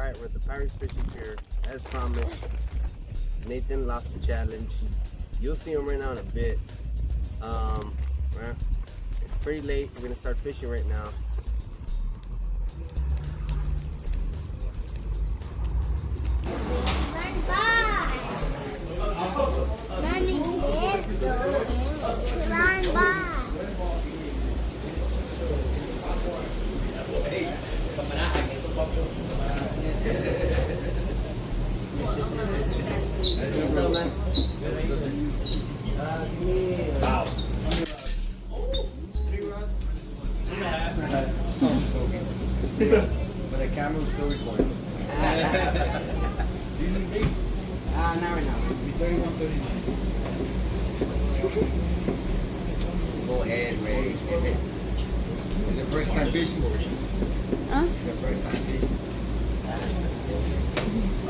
Alright, we're at the Pirates Fishing Pier. As promised, Nathan lost the challenge. You'll see him right now in a bit. Well, it's pretty late. We're gonna start fishing right now. Wow. 3 rods? 3.5. But the camera was still recording. Do you need big? Not right now. Be 31, 39. Go ahead, Ray. Is the first time fishing? Huh? The first time fishing.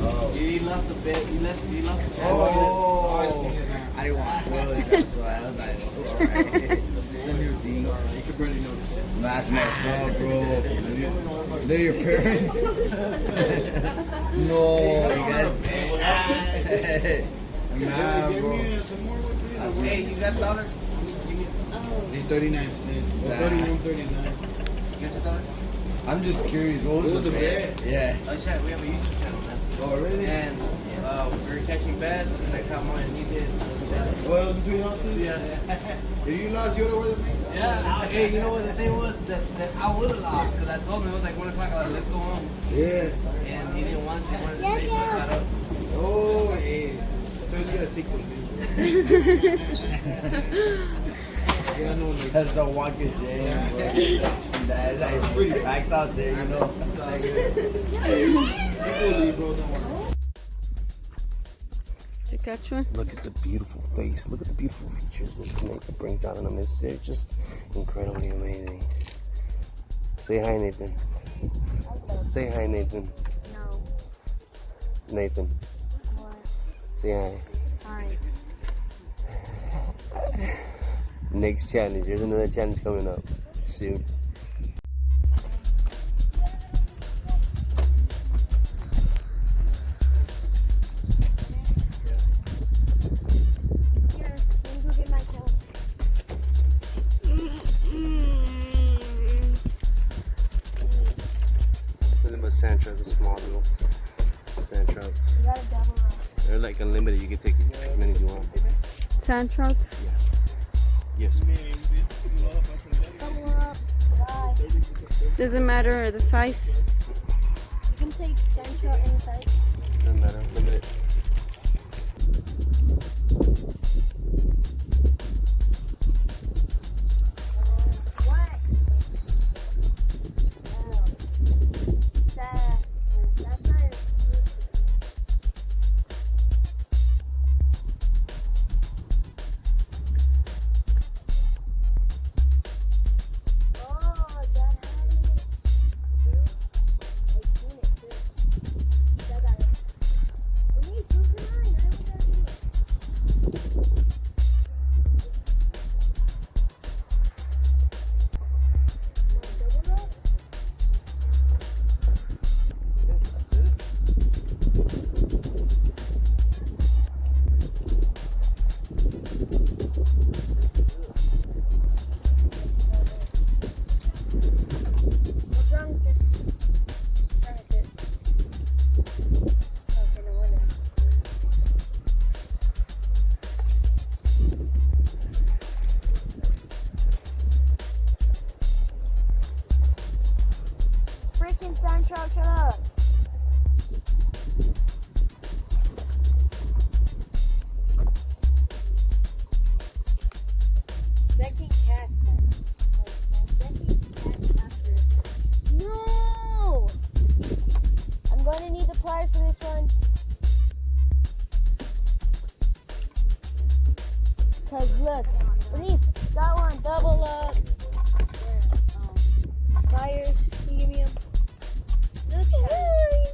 Oh. He lost a bet. He lost the challenge. Oh. I didn't want to do it. That's why I was like, alright. Send you a D. You could barely notice it. That's messed up, bro. They're your parents. No, you guys. Nah, bro. Some more with it. Hey, you got $1? It's 39 cents. Or 31, 39. I'm just curious. What was the bet? Yeah. We have a YouTube channel now. Oh, really? And we were catching bass, and I caught mine, and he did. Well, between y'all two? Yeah. If you lost, you would have worth it. Yeah, hey, you know what the thing was? That I would have lost, because I told him it was like 1 o'clock, I was like, let's go home. Yeah. And he didn't want to, he wanted to stay, so I got up. Oh, yeah. Sometimes you gotta take those videos. Yeah, I know. Like, That's the walking jam, bro. That's like, it's pretty packed out there, you know. bro, don't worry. Did you catch one? Look at the beautiful face. Look at the beautiful features that Nathan brings out in them. They're just incredibly amazing. Say hi, Nathan. Say hi, Nathan. No. Nathan. What? Say Hi. hi. Next challenge. There's another challenge coming up soon. Nothing but sand traps, the small little sand traps. You got a double up. They're like unlimited. You can take as many as you want. Sand trouts? Yes. Double up. Bye. Doesn't matter the size. You can take sand trout any size. Doesn't matter. Limited. Sand trout, shut up. Second cast. Second cast after. No! I'm going to need the pliers for this one. Cause look, Denise, that one double up. Pliers, can you give me them? No challenge.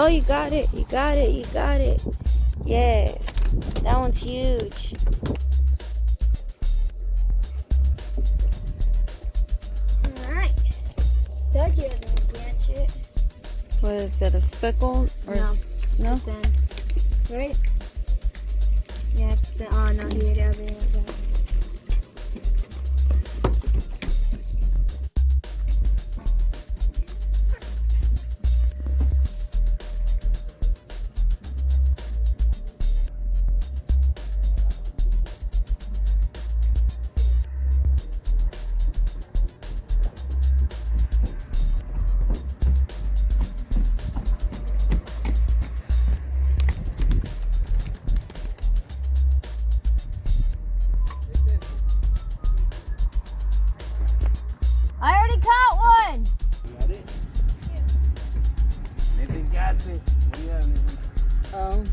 Oh, you got it. You got it. You got it. Yeah. That one's huge. Alright. Told you I was gonna catch it. What is that? A speckle? Or No. No? Sand. Right? Yeah, it's sand. Oh, no, here it is. I already caught one! Got it? Nathan got it. What do you have, Nathan? Oh.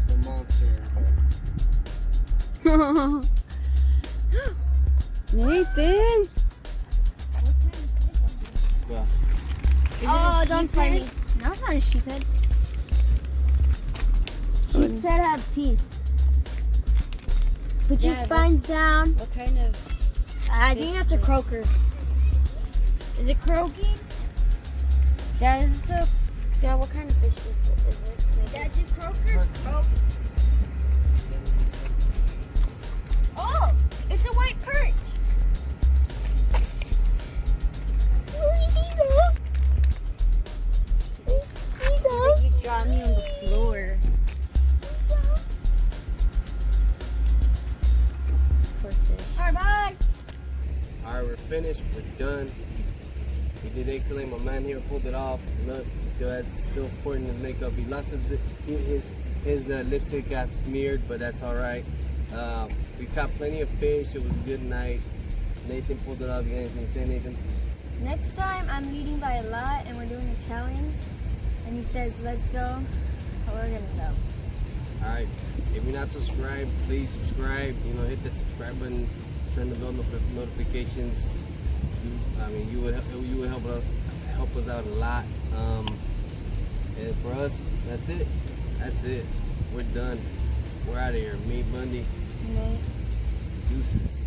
It's a monster. Nathan. Yeah. Oh, don't fight me. No, it's not a sheephead. Sheep's head have teeth. Put your Yeah, spines down. What kind of? I think that's a croaker. Is it croaking? Dad, is this a? Dad, what kind of fish is this? That's a croaker's croak. Oh, it's a white perch. He's up. You dropped me on the floor. Poor fish. Alright, bye. Alright, we're finished. We're done. He did excellent. My man here pulled it off. Look, he still sporting his makeup. He lost his lipstick got smeared, but that's all right. We caught plenty of fish. It was a good night. Nathan pulled it off. You got anything to say, Nathan? Next time I'm leading by a lot and we're doing a challenge and he says let's go, we're gonna go. All right. If you're not subscribed, please subscribe. You know, hit that subscribe button, turn the bell notifications. You would help us out a lot. And for us, that's it. That's it. We're done. We're out of here. Me, Bundy. Nate. Deuces.